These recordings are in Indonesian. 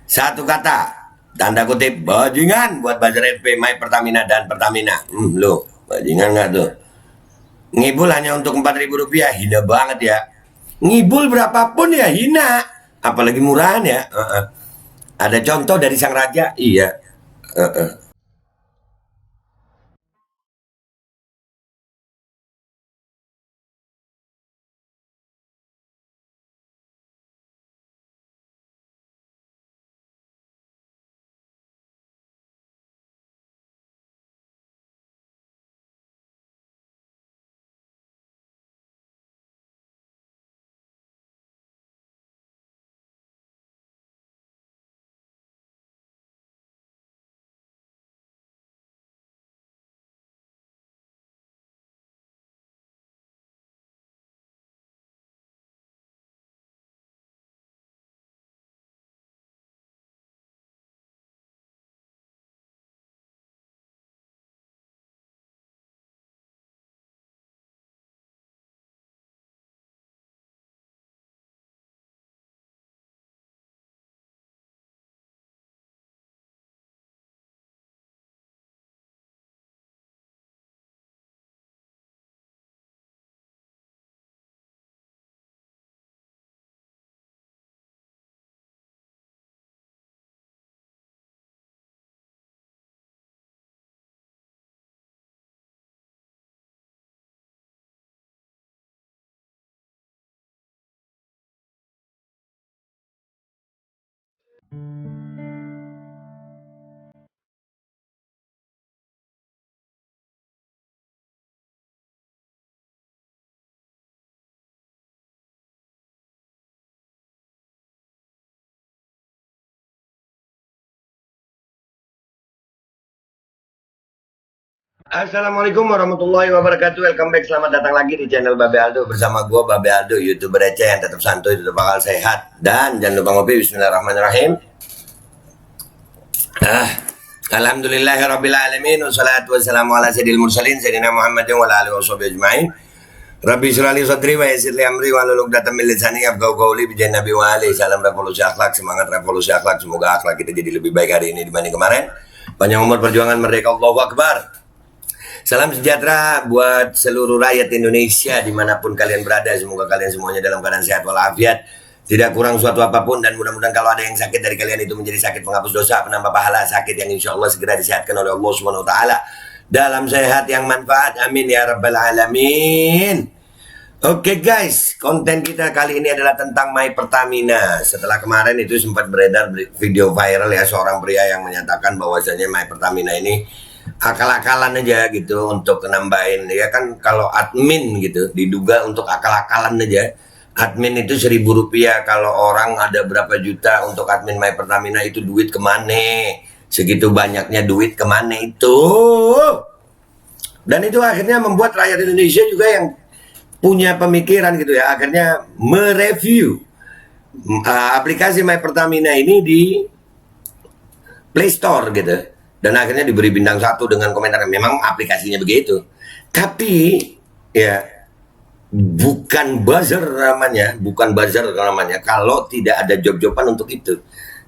Satu kata, tanda kutip, bajingan buat buzzer RP My Pertamina dan Pertamina. Lo, bajingan nggak tuh? Ngibul hanya untuk Rp4.000, hina banget ya. Ngibul berapapun ya hina, apalagi murahan ya. Ada contoh dari sang raja, iya. Assalamualaikum warahmatullahi wabarakatuh. Welcome back, selamat datang lagi di channel Babe Aldo. Bersama gue Babe Aldo, youtuber receh yang tetap santuy, tetap bakal sehat. Dan jangan lupa ngopi. Bismillahirrahmanirrahim. Alhamdulillahirrabbilalamin. Wassalatu wassalamu ala sayyidil mursalin Sayyidina Muhammadin wa ala alihi washabihi ajma'in. Rabbi syrali sadri wa yassir li amri wa hlul 'uqdatam min lisani yafqahu qawli bi Nabi wa ali. Salam revolusi akhlak, semangat revolusi akhlak. Semoga akhlak kita jadi lebih baik hari ini dibanding kemarin. Panjang umur perjuangan merdeka, Allahu Akbar. Salam sejahtera buat seluruh rakyat Indonesia dimanapun kalian berada. Semoga kalian semuanya dalam keadaan sehat walafiat, tidak kurang suatu apapun, dan mudah-mudahan kalau ada yang sakit dari kalian itu menjadi sakit penghapus dosa, penambah pahala, sakit yang insya Allah segera disehatkan oleh Allah Subhanahu Wa Taala dalam sehat yang manfaat. Amin ya rabbal alamin. Oke guys, konten kita kali ini adalah tentang My Pertamina. Setelah kemarin itu sempat beredar video viral ya, seorang pria yang menyatakan bahwasanya My Pertamina ini akal-akalan aja gitu untuk nambahin, ya kan, kalau admin gitu diduga untuk akal-akalan aja. Admin itu Rp1.000, kalau orang ada berapa juta untuk admin My Pertamina, itu duit kemana? Segitu banyaknya duit kemana itu? Dan itu akhirnya membuat rakyat Indonesia juga yang punya pemikiran gitu ya, akhirnya mereview aplikasi My Pertamina ini di Play Store gitu. Dan akhirnya diberi bintang 1 dengan komentar memang aplikasinya begitu. Tapi ya bukan buzzer namanya, kalau tidak ada job-joban untuk itu.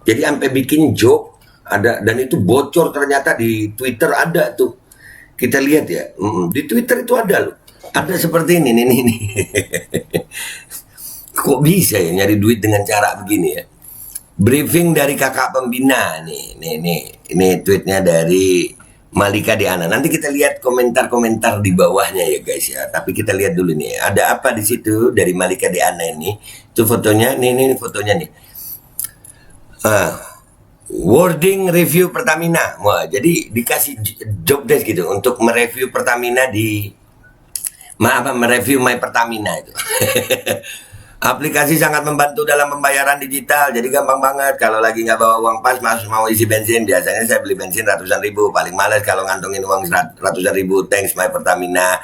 Jadi sampai bikin job ada, dan itu bocor ternyata di Twitter ada tuh. Kita lihat ya, di Twitter itu ada loh. Ada seperti ini nih. Kok bisa ya nyari duit dengan cara begini ya? Briefing dari kakak pembina nih, ini tweetnya dari Malika Diana. Nanti kita lihat komentar-komentar di bawahnya ya guys ya. Tapi kita lihat dulu nih, ada apa di situ dari Malika Diana ini? Itu fotonya, nih fotonya nih. Wording review Pertamina. Wah, jadi dikasih job desk gitu untuk mereview Pertamina mereview My Pertamina itu. Aplikasi sangat membantu dalam pembayaran digital, jadi gampang banget. Kalau lagi nggak bawa uang pas, mas mau isi bensin, biasanya saya beli bensin ratusan ribu. Paling males kalau ngantongin uang ratusan ribu. Thanks My Pertamina.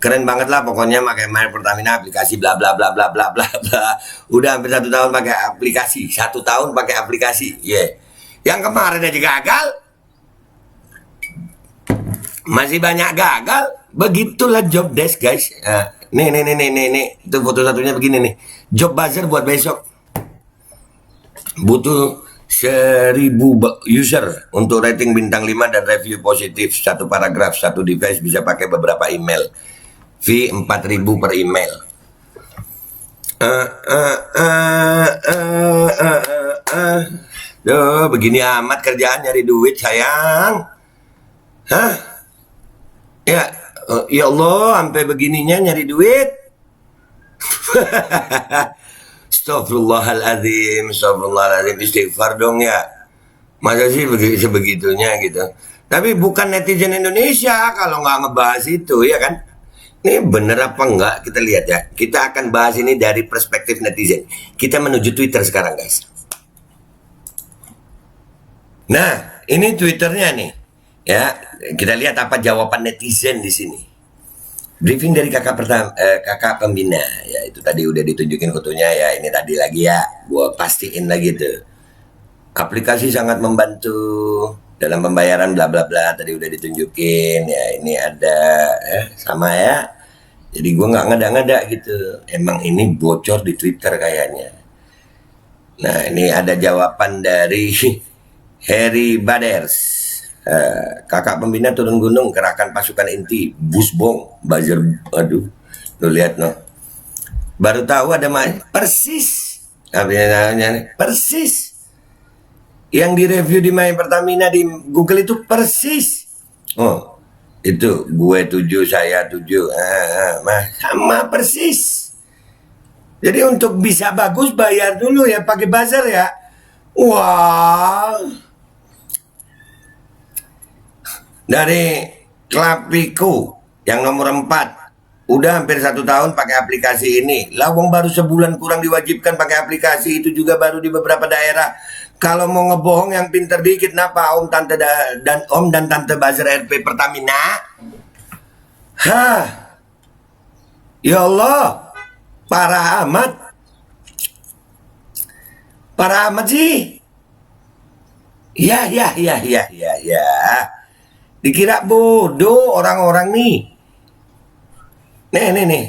Keren banget lah pokoknya pakai My Pertamina, aplikasi bla bla bla bla bla bla bla. Udah hampir 1 tahun pakai aplikasi, 1 tahun pakai aplikasi. Yang kemarin aja gagal, masih banyak gagal. Begitulah job desk guys. Nih, itu foto satunya begini nih. Job buzzer buat besok. butuh 1000 user untuk rating bintang 5 dan review positif. Satu paragraf, satu device bisa pakai beberapa email. Fee 4.000 per email. Duh, begini amat kerjaan nyari duit sayang. Hah? Ya, ya Allah, sampai begininya nyari duit. Astagfirullahaladzim, astagfirullahaladzim, istighfar dong ya. Masa sih sebegitunya gitu. Tapi bukan netizen Indonesia kalau nggak ngebahas itu ya kan. Ini bener apa enggak kita lihat ya. Kita akan bahas ini dari perspektif netizen. Kita menuju Twitter sekarang guys. Nah, ini Twitternya nih. Ya, kita lihat apa jawaban netizen di sini. Briefing dari kakak pembina, ya itu tadi udah ditunjukin fotonya ya. Ini tadi lagi ya, gua pastiin lagi tuh. Aplikasi sangat membantu dalam pembayaran bla bla bla. Tadi udah ditunjukin ya. Ini ada sama ya. Jadi gua nggak ngada-ngada gitu. Emang ini bocor di Twitter kayaknya. Nah ini ada jawaban dari Harry Baders. Kakak pembina turun gunung, kerahkan pasukan inti, busbong, buzzer, aduh, lu lihat no. Baru tahu ada persis, persis. Yang direview di My Pertamina di Google itu persis. Oh, itu gue 7, saya 7, sama persis. Jadi untuk bisa bagus bayar dulu ya pakai buzzer ya. Wah. Dari Klapiku yang nomor 4 udah hampir 1 tahun pakai aplikasi ini. Lawang baru sebulan kurang diwajibkan pakai aplikasi itu juga baru di beberapa daerah. Kalau mau ngebohong yang pinter dikit, kenapa om tante dan om dan tante buzzer RP Pertamina? Hah, ya Allah, parah amat sih. Ya. Dikira bodoh orang-orang nih. Nih.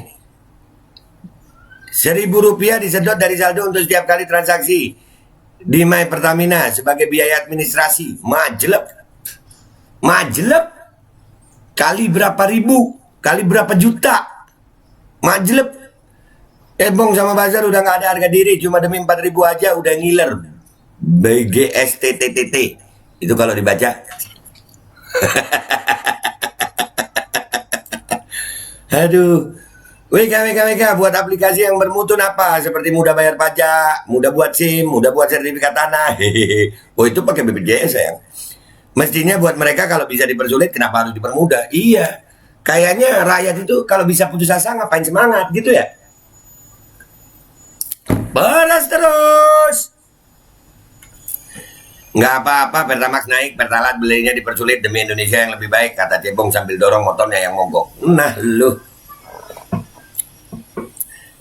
1.000 rupiah disedot dari saldo untuk setiap kali transaksi di My Pertamina sebagai biaya administrasi. Majelep. Kali berapa ribu? Kali berapa juta? Majelep. Bong sama Bazar udah nggak ada harga diri, cuma demi 4.000 aja udah ngiler. BGSTTTT. Itu kalau dibaca. Aduh, WK buat aplikasi yang bermutu apa? Seperti mudah bayar pajak, mudah buat SIM, mudah buat sertifikat tanah. Oh itu pakai BPJS sayang. Mestinya buat mereka kalau bisa dipersulit, kenapa harus dipermudah? Iya, kayaknya rakyat itu kalau bisa putus asa ngapain semangat gitu ya? Balas terus. Nggak apa-apa, Pertamax naik, Pertalat belinya dipersulit demi Indonesia yang lebih baik, kata Cebong sambil dorong motornya yang mogok. Nah lu,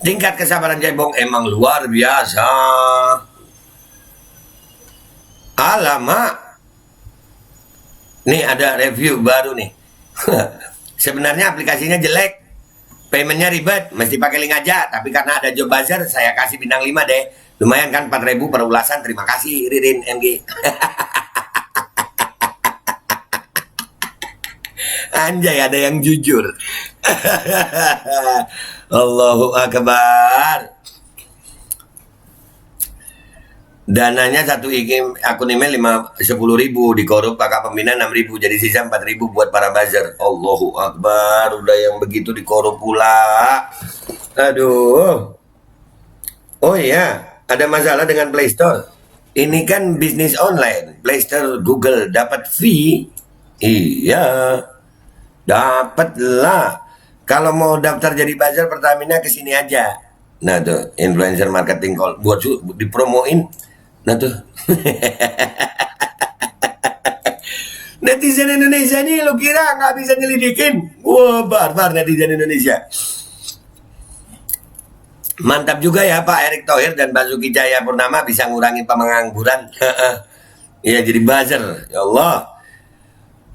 tingkat kesabaran Cebong emang luar biasa. Alamak, nih ada review baru nih. Sebenarnya aplikasinya jelek, paymentnya ribet, mesti pakai link aja. Tapi karena ada job buzzer, saya kasih bintang 5 deh. Lumayan kan 4.000 per ulasan. Terima kasih Ririn MG. Anjay ada yang jujur. Allahu Akbar. Dananya satu akun email 10.000, dikorup kakak pembina 6.000, jadi sisa 4.000 buat para buzzer. Allahu Akbar, udah yang begitu dikorup pula. Aduh. Oh iya, ada masalah dengan Play Store. Ini kan bisnis online, Play Store, Google dapat fee. Iya, dapatlah. Kalau mau daftar jadi buzzer Pertamina kesini aja. Nah tuh, influencer marketing call buat dipromoin. Nah tuh. Netizen Indonesia ini lo kira nggak bisa nyelidikin? Wah, barbar netizen Indonesia. Mantap juga ya Pak Erick Thohir dan Basuki Cahayapurnama bisa ngurangi pengangguran. Ya jadi buzzer. Ya Allah.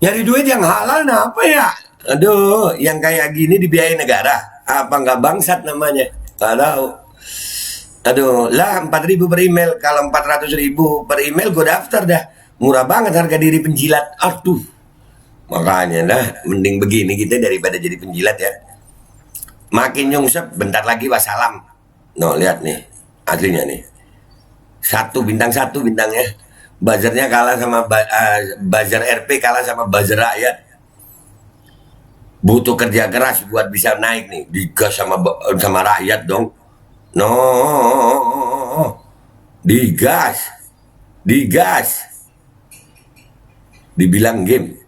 Nyari duit yang halal nah apa ya? Aduh, yang kayak gini dibiayain negara. Apa nggak bangsat namanya? Nggak tahu. Aduh, lah 4.000 per email. Kalau 400.000 per email gue daftar dah. Murah banget harga diri penjilat. Aduh, makanya dah mending begini kita daripada jadi penjilat ya. Makin nyungsep, bentar lagi wassalam. No, lihat nih, aslinya nih. Satu bintangnya. Buzzernya kalah sama buzzer RP kalah sama buzzer rakyat. Butuh kerja keras buat bisa naik nih, digas sama rakyat dong. No, digas, digas, dibilang game.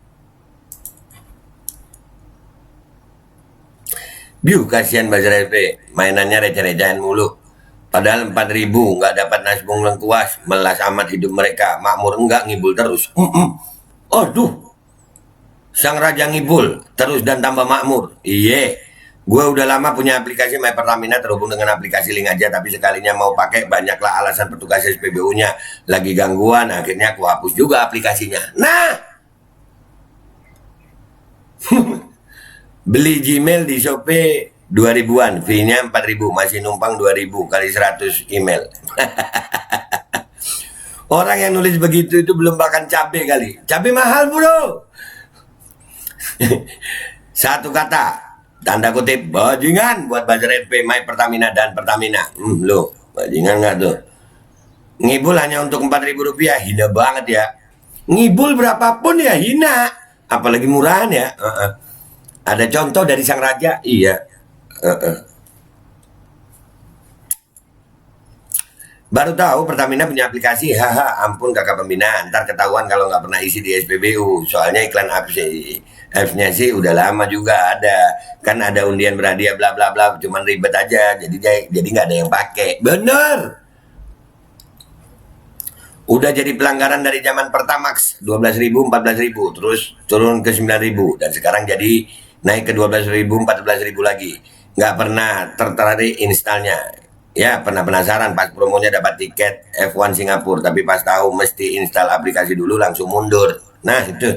Biu kasihan buzzer RP, mainannya receh-recehan mulu. Padahal 4.000 nggak dapat nasbung lengkuas, melas amat hidup mereka. Makmur enggak, ngibul terus. Aduh, sang raja ngibul terus dan tambah makmur. Iye, gue udah lama punya aplikasi My Pertamina terhubung dengan aplikasi link aja, tapi sekalinya mau pakai banyaklah alasan petugas SPBU-nya lagi gangguan, akhirnya aku hapus juga aplikasinya. Nah, beli Gmail di Shopee 2.000-an, fee-nya 4.000, masih numpang 2.000 kali 100 email. Orang yang nulis begitu itu belum makan cabai kali. Cabai mahal bro. Satu kata, tanda kutip, bajingan buat buzzer RP My Pertamina dan Pertamina. Lo, bajingan nggak tuh? Ngibul hanya untuk 4.000 rupiah, hina banget ya. Ngibul berapapun ya hina, apalagi murahan ya. Ada contoh dari sang raja, iya. Baru tahu Pertamina punya aplikasi, haha, ampun kakak pembinaan, ntar ketahuan kalau nggak pernah isi di SPBU. Soalnya iklan apps-nya sih udah lama juga ada, kan ada undian berhadiah bla bla bla, cuman ribet aja, jadi nggak ada yang pakai. Bener, udah jadi pelanggaran dari zaman Pertamax 12.000, 14.000, terus turun ke 9.000, dan sekarang jadi naik ke 12.000, 14.000 lagi. Nggak pernah tertarik installnya. Ya pernah penasaran pas promonya dapat tiket F1 Singapura, tapi pas tahu mesti install aplikasi dulu langsung mundur. Nah itu,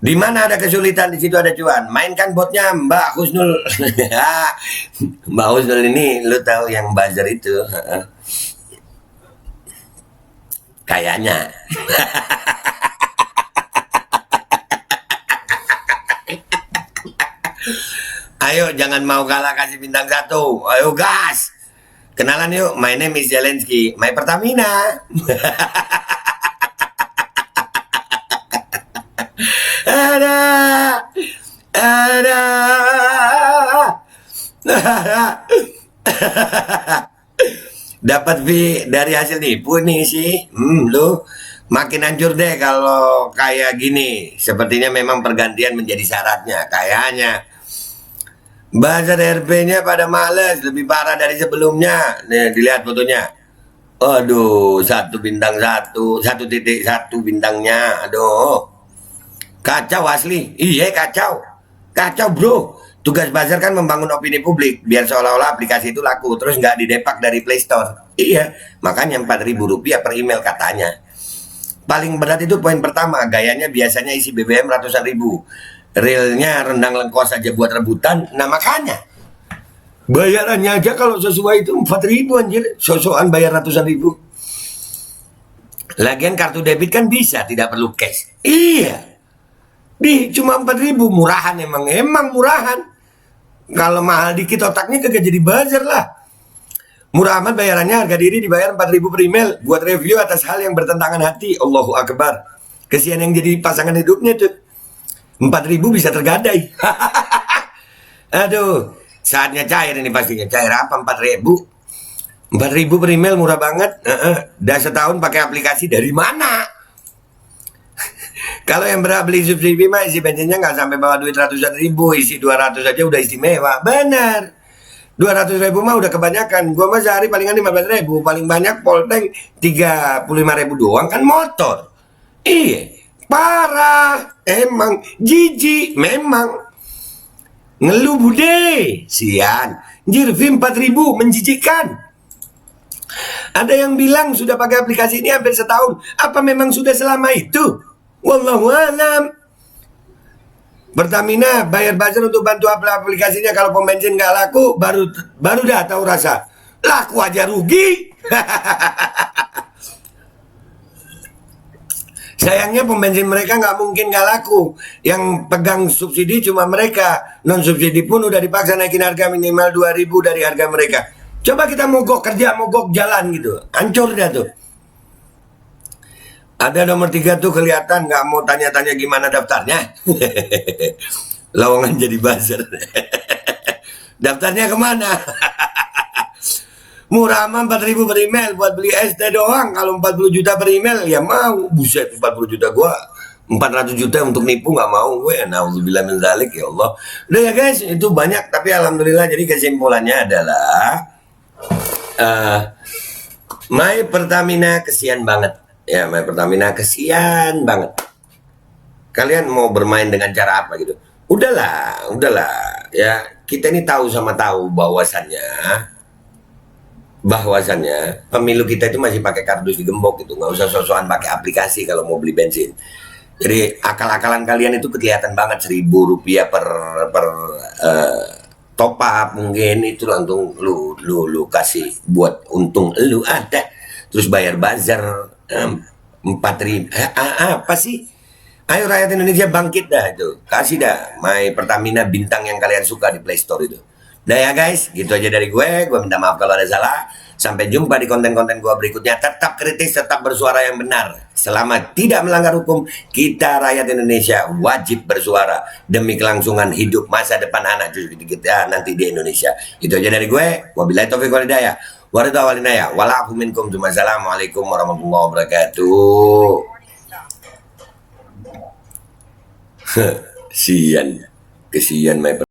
di mana ada kesulitan di situ ada cuan. Mainkan botnya Mbak Husnul. Mbak Husnul ini lu tahu yang buzzer itu? Kayaknya. Ayo jangan mau kalah, kasih bintang 1. Ayo gas. Kenalan yuk. My name is Zelensky. My Pertamina. Ada. Dapat fee dari hasil nipu nih sih. Lu makin hancur deh kalau kayak gini. Sepertinya memang pergantian menjadi syaratnya. Kayaknya. Buzzer RP-nya pada males, lebih parah dari sebelumnya. Nih, dilihat fotonya. Aduh, 1.1 bintangnya. Aduh, kacau asli. Iya kacau, kacau bro. Tugas buzzer kan membangun opini publik, biar seolah-olah aplikasi itu laku, terus nggak didepak dari Play Store. Iya, makanya 4.000 rupiah per email katanya. Paling berat itu poin pertama, gayanya biasanya isi BBM ratusan ribu. Realnya rendang lengkos aja buat rebutan. Nah makanya bayarannya aja kalau sesuai itu 4.000 anjir. Sosokan bayar ratusan ribu. Lagian kartu debit kan bisa, tidak perlu cash. Iya, cuma 4.000, murahan emang murahan. Kalau mahal dikit otaknya kagak jadi buzzer lah. Murah amat bayarannya, harga diri dibayar 4.000 per email buat review atas hal yang bertentangan hati. Allahu Akbar. Kesian yang jadi pasangan hidupnya tuh. 4.000 bisa tergadai. Aduh, saatnya cair ini pastinya. Cair apa 4.000? 4.000 per email murah banget. Udah setahun pakai aplikasi dari mana? Kalau yang berhak beli subsidi mah isi bensinnya nggak sampai bawa duit ratusan ribu, isi 200 aja udah istimewa. Bener. 200.000 mah udah kebanyakan. Gua mah sehari palingan 15.000, paling banyak polteng 35.000 doang kan motor. Iya. Parah, emang jijik, memang ngeluh bude, sian, jirvi 4.000 menjijikkan. Ada yang bilang sudah pakai aplikasi ini hampir setahun, apa memang sudah selama itu? Wallahu alam. Pertamina bayar buzzer untuk bantu aplikasinya, kalau pom bensin nggak laku, baru dah tahu rasa. laku aja rugi. Sayangnya pembensin mereka nggak mungkin nggak laku. Yang pegang subsidi cuma mereka. Non subsidi pun udah dipaksa naikin harga minimal 2.000 dari harga mereka. Coba kita mogok kerja, mogok jalan gitu, hancur dah tuh. Ada nomor 3 tuh kelihatan, nggak mau tanya-tanya gimana daftarnya. Lowongan jadi buzzer. Daftarnya kemana? Murah mah 4.000 per email buat beli ST doang. Kalau 40 juta per email ya mau. Buset, 40 juta gua 400 juta untuk nipu nggak mau gue. Nauzubillah min dzalik, ya Allah. Udah ya guys, itu banyak tapi alhamdulillah. Jadi kesimpulannya adalah My Pertamina kesian banget. Ya, My Pertamina kesian banget. Kalian mau bermain dengan cara apa gitu? Udahlah. Ya, kita ini tahu sama tahu bahwasannya pemilu kita itu masih pakai kardus digembok gitu, nggak usah sosokan pakai aplikasi kalau mau beli bensin. Jadi akal-akalan kalian itu kelihatan banget. Rp1.000 per top up mungkin itu langsung lu kasih buat untung lu ada, terus bayar buzzer 4.000. Apa sih? Ayo rakyat Indonesia bangkit dah itu, kasih dah My Pertamina bintang yang kalian suka di Play Store itu. Udah ya guys, gitu aja dari gue minta maaf kalau ada salah. Sampai jumpa di konten-konten gue berikutnya. Tetap kritis, tetap bersuara yang benar. Selama tidak melanggar hukum, kita rakyat Indonesia wajib bersuara demi kelangsungan hidup masa depan anak cucu kita nanti di Indonesia. Itu aja dari gue. Wabillahi taufiq wal hidayah. Waridha walinaya. Walafu minkum. Assalamualaikum warahmatullahi wabarakatuh. Kesian My